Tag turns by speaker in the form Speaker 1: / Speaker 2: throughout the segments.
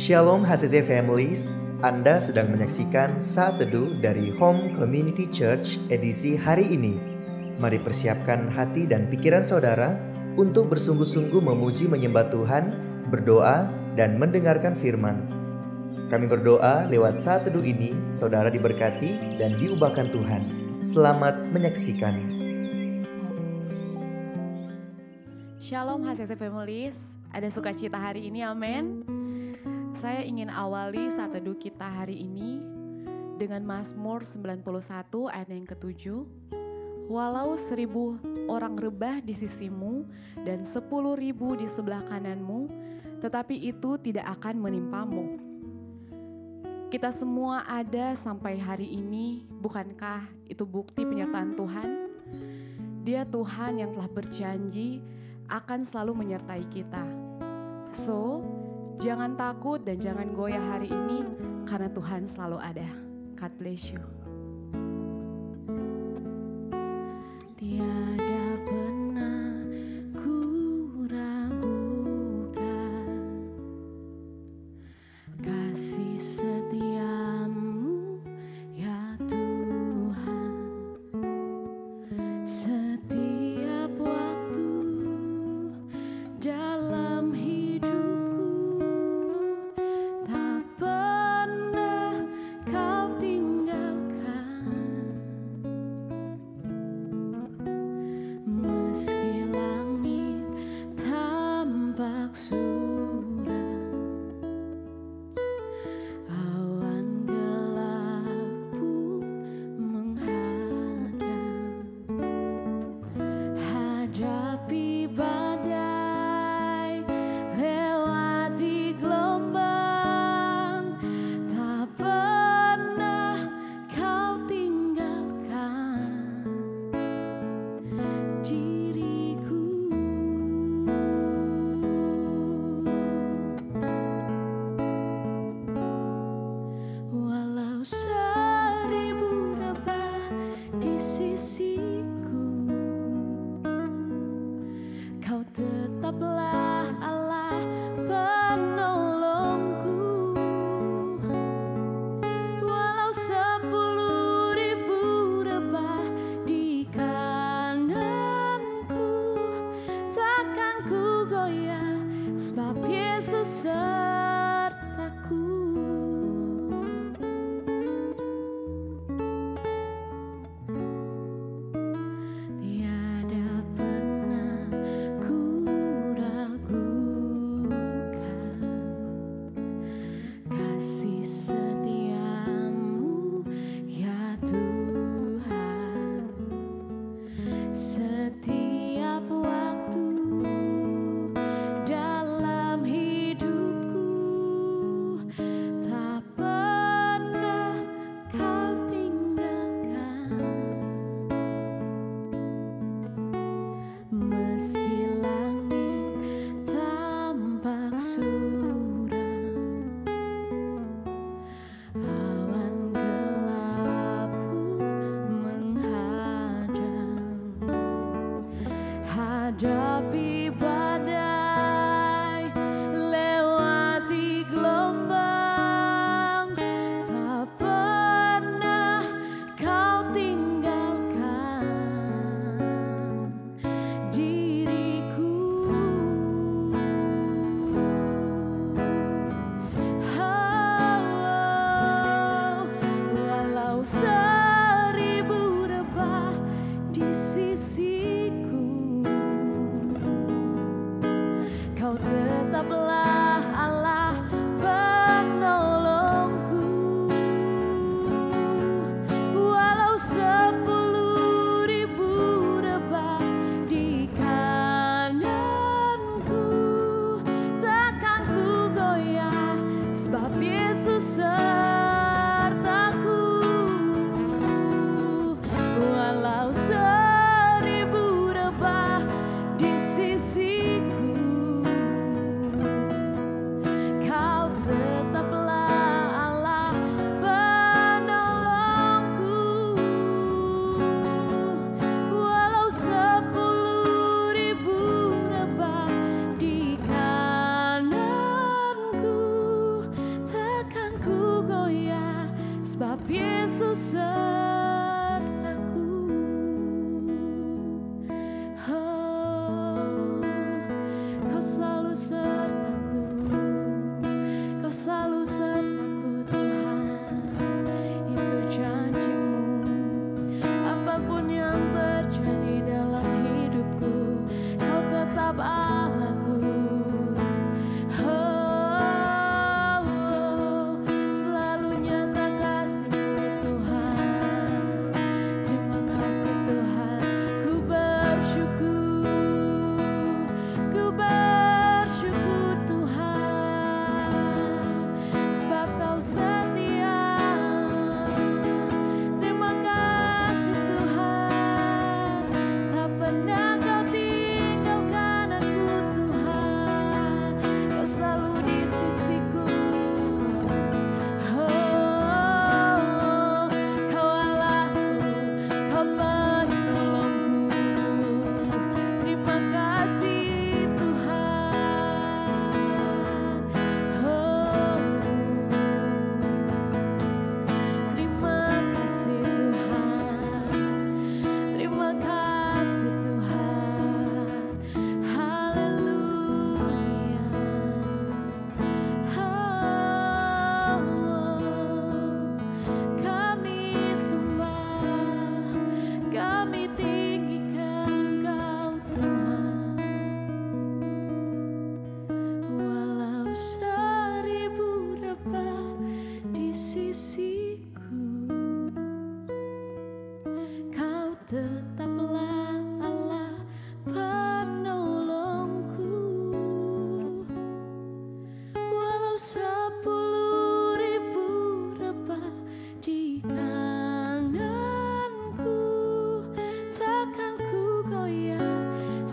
Speaker 1: Shalom HCC Families, Anda sedang menyaksikan Saat Teduh dari Home Community Church edisi hari ini. Mari persiapkan hati dan pikiran saudara untuk bersungguh-sungguh memuji menyembah Tuhan, berdoa, dan mendengarkan firman. Kami berdoa lewat Saat Teduh ini, saudara diberkati dan diubahkan Tuhan. Selamat menyaksikan.
Speaker 2: Shalom HCC Families, ada sukacita hari ini, amin. Saya ingin awali Saat Teduh kita hari ini dengan Mazmur 91 ayat yang ke-7. Walau 1.000 orang rebah di sisimu dan 10.000 di sebelah kananmu, tetapi itu tidak akan menimpamu. Kita semua ada sampai hari ini, bukankah itu bukti penyertaan Tuhan? Dia Tuhan yang telah berjanji akan selalu menyertai kita. So, jangan takut dan jangan goyah hari ini karena Tuhan selalu ada. God bless you. Tiada pernah ku ragukan kasih setiamu ya Tuhan. Setiap waktu dalam hidupku tak pernah kau tinggalkan. Meski langit tampak suram, awan gelap pun menghadang. Hadapi badai, lewati gelombang, tak pernah kau tinggalkan diriku. Walau 1.000 rebah di sisiku, Kau tetaplah Allah penolongku. Walau 10.000 rebah di kananku, takkan ku goyah sebab Yesus sertaku. Tiada pernah ku ragukan kasih setiamu ya Tuhan. Setiap waktu dalam hidupku tak pernah kau tinggalkan. Meski langit tampak suram, awan gelap pun menghadang. Hadapi badai, lewati gelombang, tak pernah kau tinggalkan diriku. Walau 1.000 rebah di sisiku,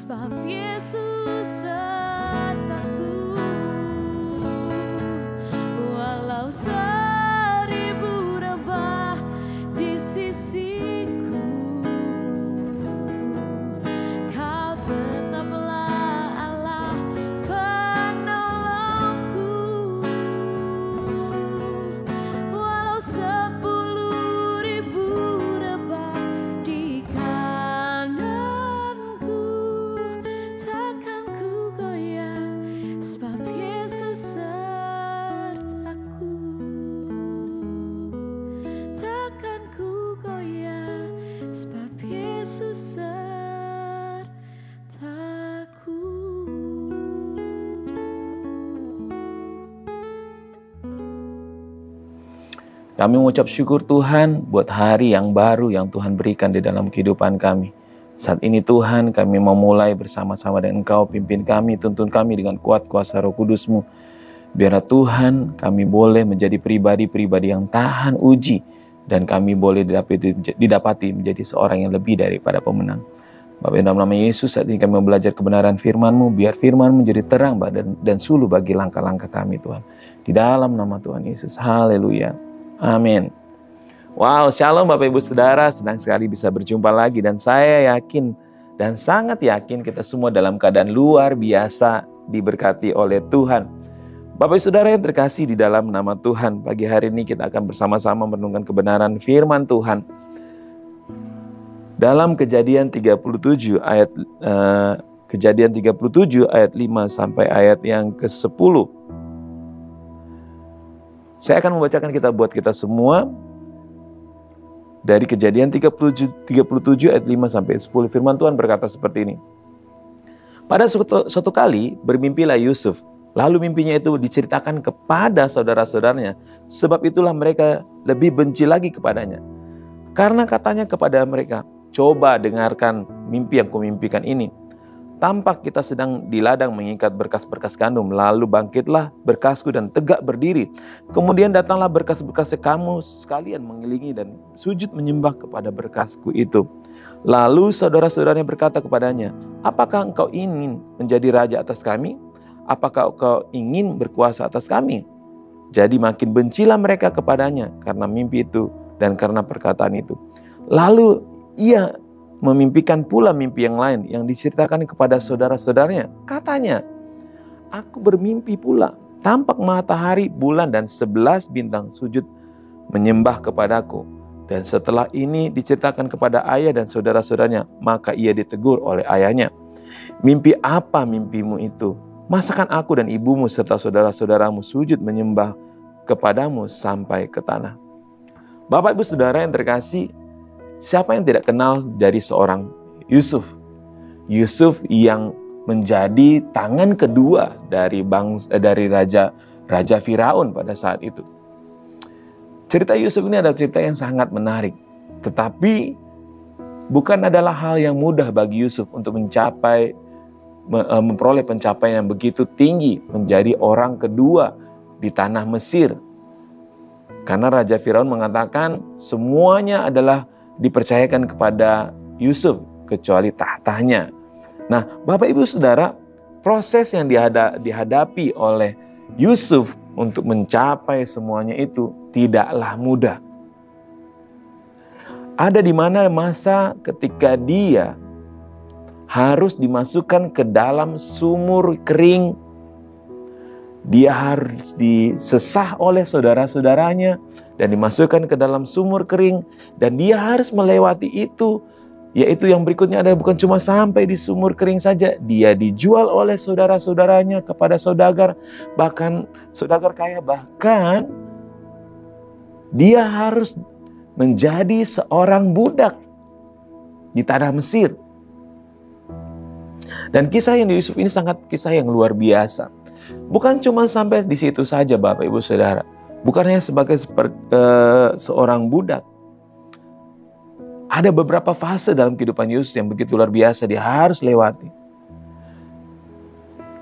Speaker 2: sebab Yesus sertaku. Walau seribu rebah di sisiku, Kau tetaplah Allah penolongku. Walau 10.000 rebah di kananku, takkan ku goyah sebab Yesus sertaku. Takkan ku goyah sebab Yesus sertaku.
Speaker 3: Kami mengucap syukur Tuhan buat hari yang baru yang Tuhan berikan di dalam kehidupan kami. Saat ini Tuhan, kami mau mulai bersama-sama dengan Engkau, pimpin kami, tuntun kami dengan kuat kuasa Roh Kudus-Mu. Biarlah Tuhan, kami boleh menjadi pribadi-pribadi yang tahan uji, dan kami boleh didapati menjadi seorang yang lebih daripada pemenang. Bapak, dalam nama Yesus, saat ini kami mau belajar kebenaran firman-Mu, biar firman-Mu menjadi terang dan suluh bagi langkah-langkah kami Tuhan. Di dalam nama Tuhan Yesus, haleluya. Amin. Wow, shalom Bapak Ibu Saudara, senang sekali bisa berjumpa lagi, dan saya yakin dan sangat yakin kita semua dalam keadaan luar biasa diberkati oleh Tuhan. Bapak Ibu Saudara yang terkasih di dalam nama Tuhan, pagi hari ini kita akan bersama-sama merenungkan kebenaran firman Tuhan. Dalam Kejadian 37 ayat 5 sampai ayat yang ke-10. Saya akan membacakan buat kita semua dari Kejadian 37 ayat 5 sampai 10. Firman Tuhan berkata seperti ini. Pada suatu kali bermimpilah Yusuf. Lalu mimpinya itu diceritakan kepada saudara-saudaranya. Sebab itulah mereka lebih benci lagi kepadanya. Karena katanya kepada mereka, coba dengarkan mimpi yang kumimpikan ini. Tampak kita sedang di ladang mengikat berkas-berkas gandum. Lalu bangkitlah berkasku dan tegak berdiri. Kemudian datanglah berkas-berkas kamu sekalian mengelilingi dan sujud menyembah kepada berkasku itu. Lalu saudara-saudaranya berkata kepadanya, apakah engkau ingin menjadi raja atas kami? Apakah engkau ingin berkuasa atas kami? Jadi makin bencilah mereka kepadanya karena mimpi itu dan karena perkataan itu. Lalu ia memimpikan pula mimpi yang lain yang diceritakan kepada saudara-saudaranya. Katanya, aku bermimpi pula, tampak matahari, bulan, dan 11 bintang sujud menyembah kepadaku. Dan setelah ini diceritakan kepada ayah dan saudara-saudaranya, maka ia ditegur oleh ayahnya. Mimpi apa mimpimu itu? Masakan aku dan ibumu serta saudara-saudaramu sujud menyembah kepadamu sampai ke tanah. Bapak Ibu Saudara yang terkasih, siapa yang tidak kenal dari seorang Yusuf? Yusuf yang menjadi tangan kedua dari Raja Firaun pada saat itu. Cerita Yusuf ini adalah cerita yang sangat menarik. Tetapi bukan adalah hal yang mudah bagi Yusuf untuk memperoleh pencapaian yang begitu tinggi, menjadi orang kedua di tanah Mesir. Karena Raja Firaun mengatakan semuanya adalah dipercayakan kepada Yusuf kecuali tahtanya. Nah, Bapak Ibu Saudara, proses yang dihadapi oleh Yusuf untuk mencapai semuanya itu tidaklah mudah. Ada di mana masa ketika dia harus dimasukkan ke dalam sumur kering. Dia harus disesah oleh saudara-saudaranya dan dimasukkan ke dalam sumur kering. Dan dia harus melewati itu. Yaitu yang berikutnya adalah bukan cuma sampai di sumur kering saja. Dia dijual oleh saudara-saudaranya kepada saudagar. Bahkan saudagar kaya. Bahkan dia harus menjadi seorang budak di tanah Mesir. Dan kisah yang di Yusuf ini kisah yang luar biasa. Bukan cuma sampai di situ saja Bapak Ibu Saudara. Bukan hanya sebagai seorang budak. Ada beberapa fase dalam kehidupan Yusuf yang begitu luar biasa dia harus lewati.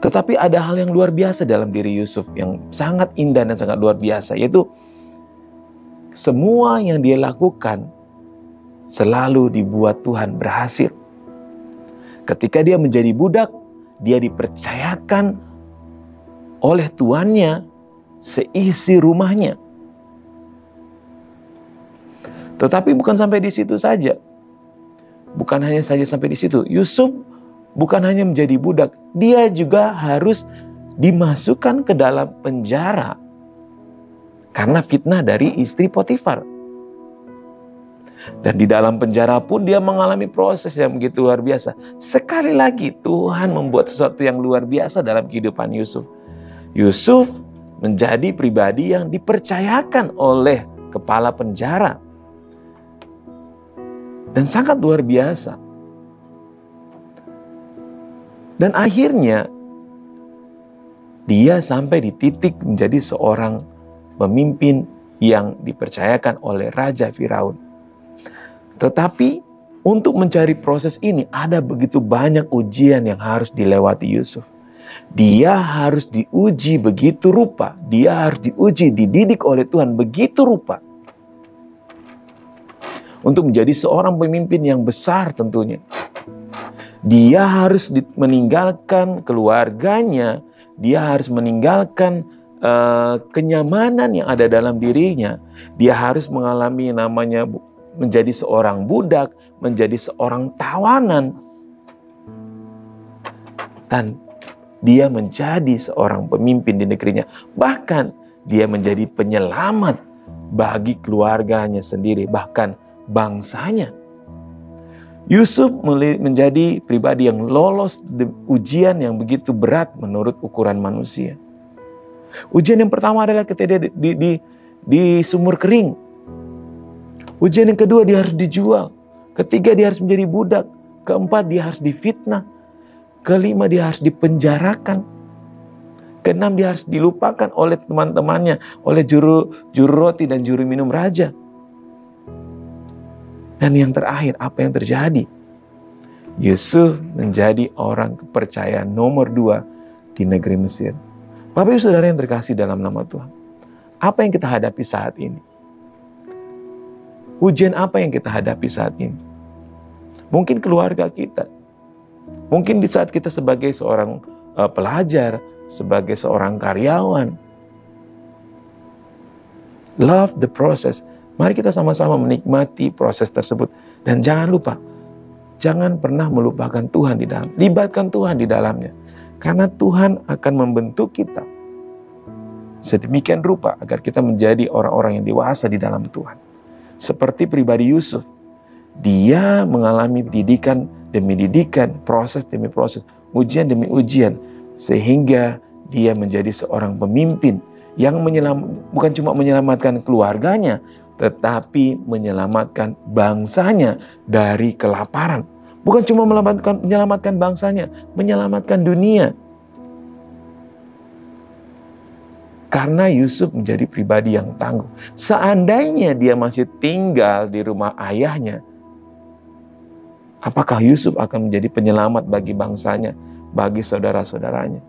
Speaker 3: Tetapi ada hal yang luar biasa dalam diri Yusuf yang sangat indah dan sangat luar biasa. Yaitu semua yang dia lakukan selalu dibuat Tuhan berhasil. Ketika dia menjadi budak, dia dipercayakan oleh tuannya seisi rumahnya. Tetapi bukan sampai di situ saja. Bukan hanya saja sampai di situ. Yusuf bukan hanya menjadi budak, dia juga harus dimasukkan ke dalam penjara karena fitnah dari istri Potifar. Dan di dalam penjara pun dia mengalami proses yang begitu luar biasa. Sekali lagi Tuhan membuat sesuatu yang luar biasa dalam kehidupan Yusuf. Yusuf menjadi pribadi yang dipercayakan oleh kepala penjara. Dan sangat luar biasa. Dan akhirnya dia sampai di titik menjadi seorang pemimpin yang dipercayakan oleh Raja Firaun. Tetapi untuk mencari proses ini ada begitu banyak ujian yang harus dilewati Yusuf. Dia harus diuji begitu rupa. Dia harus diuji, dididik oleh Tuhan begitu rupa. Untuk menjadi seorang pemimpin yang besar tentunya. Dia harus meninggalkan keluarganya. Dia harus meninggalkan kenyamanan yang ada dalam dirinya. Dia harus mengalami namanya menjadi seorang budak, menjadi seorang tawanan. Dan dia menjadi seorang pemimpin di negerinya. Bahkan dia menjadi penyelamat bagi keluarganya sendiri, bahkan bangsanya. Yusuf menjadi pribadi yang lolos ujian yang begitu berat menurut ukuran manusia. Ujian yang pertama adalah ketika dia di sumur kering. Ujian yang kedua dia harus dijual. Ketiga dia harus menjadi budak. Keempat dia harus difitnah. Kelima dia harus dipenjarakan. Keenam dia harus dilupakan oleh teman-temannya, oleh juru roti dan juru minum raja. Dan yang terakhir, apa yang terjadi? Yusuf menjadi orang kepercayaan nomor 2 di negeri Mesir. Bapak Ibu Saudara yang terkasih dalam nama Tuhan. Apa yang kita hadapi saat ini? Ujian apa yang kita hadapi saat ini? Mungkin keluarga kita. Mungkin di saat kita sebagai seorang pelajar, sebagai seorang karyawan. Love the process. Mari kita sama-sama menikmati proses tersebut. Dan jangan lupa, jangan pernah melupakan Tuhan di dalam. Libatkan Tuhan di dalamnya. Karena Tuhan akan membentuk kita sedemikian rupa agar kita menjadi orang-orang yang dewasa di dalam Tuhan. Seperti pribadi Yusuf. Dia mengalami didikan demi didikan, proses demi proses, ujian demi ujian. Sehingga dia menjadi seorang pemimpin yang bukan cuma menyelamatkan keluarganya, tetapi menyelamatkan bangsanya dari kelaparan. Bukan cuma menyelamatkan bangsanya, menyelamatkan dunia. Karena Yusuf menjadi pribadi yang tangguh. Seandainya dia masih tinggal di rumah ayahnya, apakah Yusuf akan menjadi penyelamat bagi bangsanya, bagi saudara-saudaranya?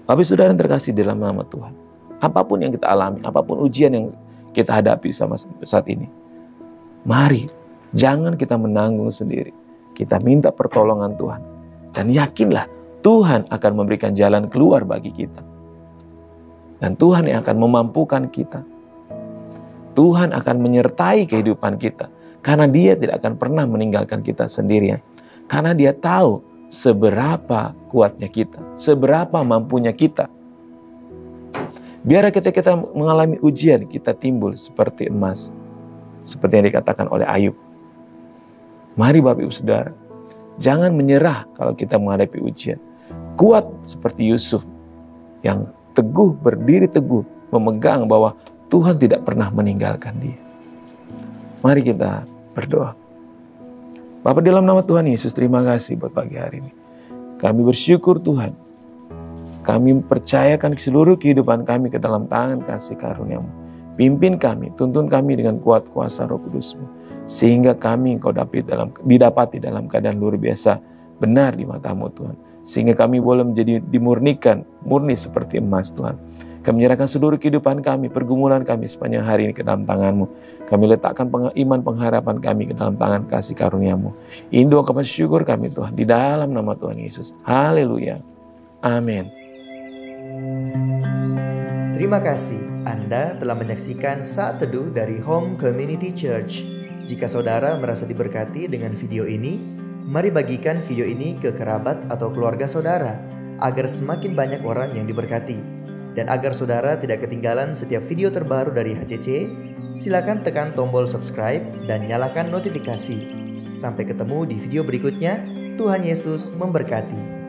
Speaker 3: Bapak Saudara yang terkasih dalam nama Tuhan. Apapun yang kita alami, apapun ujian yang kita hadapi sama saat ini, mari jangan kita menanggung sendiri. Kita minta pertolongan Tuhan. Dan yakinlah Tuhan akan memberikan jalan keluar bagi kita. Dan Tuhan yang akan memampukan kita. Tuhan akan menyertai kehidupan kita. Karena Dia tidak akan pernah meninggalkan kita sendirian. Karena Dia tahu seberapa kuatnya kita, seberapa mampunya kita. Biar ketika kita mengalami ujian, kita timbul seperti emas. Seperti yang dikatakan oleh Ayub. Mari Bapak Ibu Saudara, jangan menyerah kalau kita menghadapi ujian. Kuat seperti Yusuf yang teguh, berdiri teguh, memegang bahwa Tuhan tidak pernah meninggalkan dia. Mari kita berdoa. Bapa dalam nama Tuhan Yesus, terima kasih buat pagi hari ini. Kami bersyukur Tuhan. Kami percayakan seluruh kehidupan kami ke dalam tangan kasih karunia-Mu. Pimpin kami, tuntun kami dengan kuat kuasa Roh Kudus-Mu. Sehingga kami Engkau didapati dalam keadaan luar biasa, benar di mata-Mu Tuhan. Sehingga kami boleh menjadi dimurnikan, murni seperti emas Tuhan. Kami menyerahkan seluruh kehidupan kami, pergumulan kami sepanjang hari ini ke dalam tangan-Mu. Kami letakkan iman pengharapan kami ke dalam tangan kasih karunia-Mu. Ini doa kepada syukur kami Tuhan, di dalam nama Tuhan Yesus. Haleluya. Amin.
Speaker 1: Terima kasih Anda telah menyaksikan Saat Teduh dari Home Community Church. Jika saudara merasa diberkati dengan video ini, mari bagikan video ini ke kerabat atau keluarga saudara, agar semakin banyak orang yang diberkati. Dan agar saudara tidak ketinggalan setiap video terbaru dari HCC, silakan tekan tombol subscribe dan nyalakan notifikasi. Sampai ketemu di video berikutnya. Tuhan Yesus memberkati.